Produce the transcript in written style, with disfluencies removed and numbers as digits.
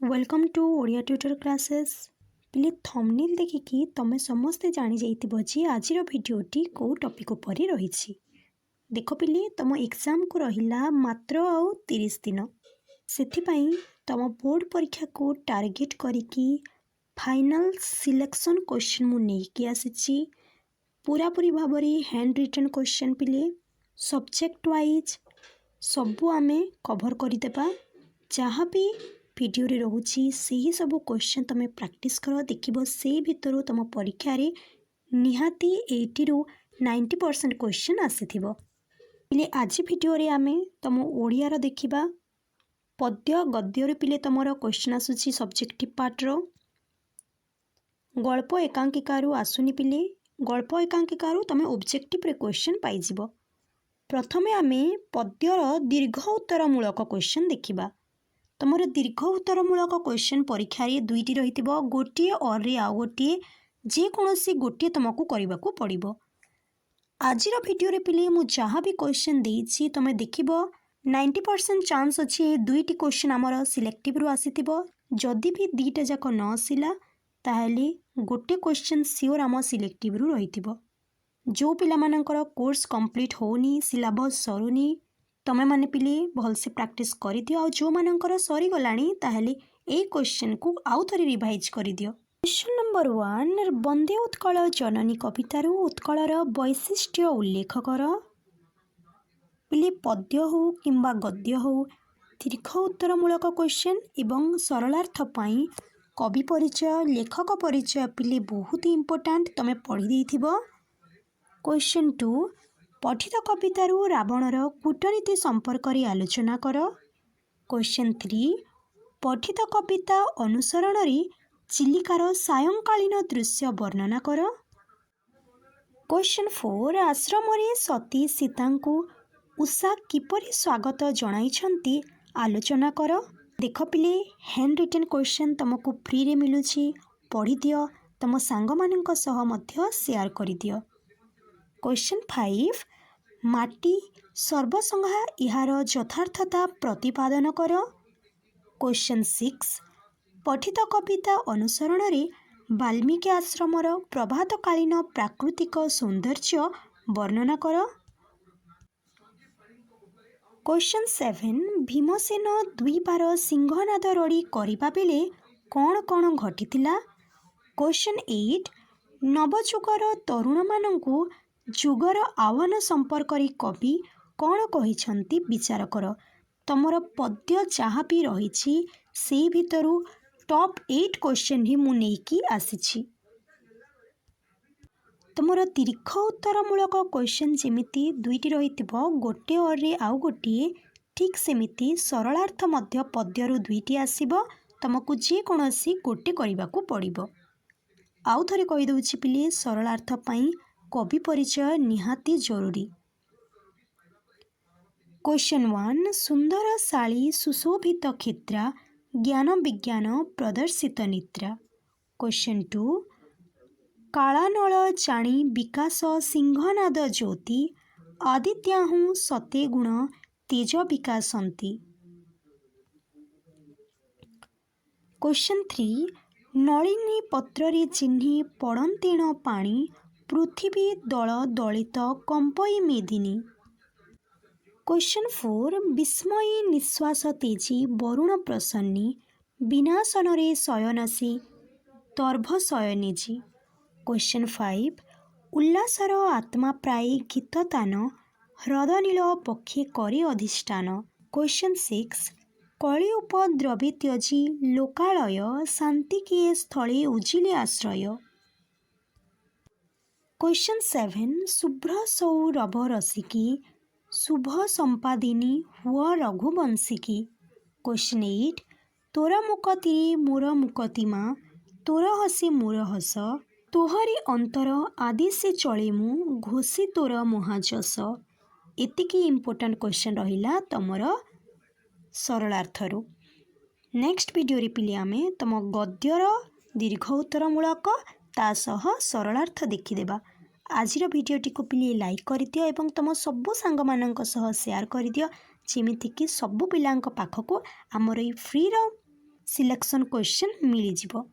Welcome to Odia tutor classes. पिले thumbnail देखिकी तमे समस्ते जानी जाइतिबो जे आजिर भिडियोटी को टॉपिक उपर रही। देख पिले तुम एग्जाम को रहिला मात्र आउ 30 दिन सेथिपाई तुम बोर्ड परीक्षा को टार्गेट करिकी फाइनल सिलेक्शन क्वेश्चन मु नेकी आसीची पूरा पूरी भाबरे हैंड रिटन क्वेश्चन पिले सब्जेक्ट वाइज सबू आमे कवर करदेबा जहाँ भी वीडियो रे रोची से ही सब क्वेश्चन तुम प्रैक्टिस कर देखिबो से भितर तुम परीक्षा रे निहाती 80 रु 90% क्वेश्चन आसीथिबो। पिले आज वीडियो रे आमे तुम ओडिया रो देखिबा पद्य गद्य रे पिले तुमरो क्वेश्चन आसुची सब्जेक्टिव पार्ट रो गल्प एकांकिका रु आसुनी पिले गल्प एकांकिका रु तुम ऑब्जेक्टिव रे क्वेश्चन पाई जिवो। प्रथमे आमे पद्यर दीर्घ उत्तरमूलक क्वेश्चन देखिबा। तुमर दीर्घ उत्तरमूलक क्वेश्चन परीक्षा रे दुईटी रही गोटे और रे आउ गोटे जेकोसी गोटे तुमको करने को पड़ो। आजिर वीडियो रे पिले मु जहाँ भी क्वेश्चन देइछि तुम देखिबो 90% चांस अच्छी दुईटी क्वेश्चन आमर सिलेक्टिव रु आसीथिबो। जदि भी दीटा जाक न आसिला ताहेले गोटे क्वेश्चन सियोर आम सिलेक्टिव रु रहिथिबो। जो पिला मानकर कोर्स कंप्लीट होनी सिलेबस सरुनी तमे माने पिले भल से प्रैक्टिस करि दियो आ जो मानकर सरी गलानी ताहेले ए क्वेश्चन को आउ थरी रिवाइज करि दियो। क्वेश्चन नंबर 1 वंदे उत्कल जननी कवितार उत्कलर वैशिष्ट्य उल्लेख कर। पिले पद्य हो किंबा गद्य हो दीर्घ उत्तरमूलक क्वेश्चन एवं सरलार्थ पाई कवि परिचय लेखक परिचय पिले बहुत इंपोर्टेंट तमे पढ़ी देइथिबो। क्वेश्चन 2 पठित कवितार रावणर कूटनीति संपर्क रे आलोचना कर। क्वेश्चन 3 पठित कविता अनुसरण रे चिलिकार सायंकालीन दृश्य वर्णना कर। क्वेश्चन 4 आश्रम रे सती सीता को उषा किपरि स्वागत जणाइछंती आलोचना कर। देख पिले हैंड रिटन क्वेश्चन तुमको फ्री रे मिलुछि पढ़ी दियो तुम सांग मानक सह मध्य शेयर करि दियो। क्वेश्चन 5 माटी सर्वसंहा इहार यथार्थता प्रतिपादन कर। क्वेश्चन 6 पठित कविता अनुसरण रे वाल्मीकि आश्रमर प्रभातकालीन प्राकृतिक सौंदर्य वर्णना कर। क्वेश्चन 7 भीमसेन 2 बार सिंहनाद रड़ी करिबा बेले कौन कौन घटिथिला। क्वेश्चन 8 नवजुगर तरुण मानंकु जुगर आह्वान संपर्क रे कवि कौन कहिछंती विचार कर। तमर पद्य जहाँ भी रही से भितरु टॉप 8 क्वेश्चन ही मु नेकी आसीछि। तुमर दीर्घ उत्तरमूलक क्वेश्चन जेमिति दुईटी रहिथिबो गोटे और रे आउ गोटे ठीक सेमिति सरलार्थ मध्य पद्यरु दुईटी आसीबो तुमको जे कोनोसी गोटे करबा को पड़िबो। आउ थरे कहि दउछि पिले सरलार्थ पई कवि परिचय निहाती जरूरी। क्वेश्चन 1 सुंदर शाली सुशोभित क्षेत्रा ज्ञान विज्ञान प्रदर्शित निद्रा। क्वेश्चन 2 कालानल जाणी विकास सिंहनाद ज्योति आदित्याहु सते गुण तेज विकासंती। क्वेश्चन 3 नलिनी पत्र रे चिन्ही पड़ंतेण पाणी पृथ्वी दल दलित कंपई मेदिनी। क्वेश्चन 4 विस्मयी निश्वास तेजी वरुण प्रसन्नी विनाशन रे शयनसी तर्भ शयनेजी। क्वेश्चन 5 उल्लासर आत्मा प्राय गीततान ह्रदनील पक्षे करे अधिष्ठान। क्वेश्चन 6 कଳି उपद्रवी त्यजी लोकालय शांति किए स्थले उजिले आश्रय। क्वेश्चन 7 शुभ्र सौरभ रसिकी शुभ संपादिनी हुआ रघुवंशिकी। क्वेश्चन 8 तोरा मुकति मोर मुकतिमा तोर हसी मोर हस तोहरी अंतर आदि से चले मु घोषी तोर महाजस। एतिकी इंपोर्टेंट क्वेश्चन रहिला तमर सरलार्थरु। नेक्स्ट वीडियो रे पिले आमे तम गद्यर दीर्घ उत्तरमूलक ता सह सरलार्थ देखिदेबा। आजिर वीडियोटी को पिले लाइक कर दियो एवं तुम सबु सांग मानक सह शेयर कर दियो जेमिति कि सबु पिलांक पाखको हमर फ्री रो ସିଲେକ୍ସନ୍ କ୍ୱେଶ୍ଚନ୍ ମିଳିଯିବ।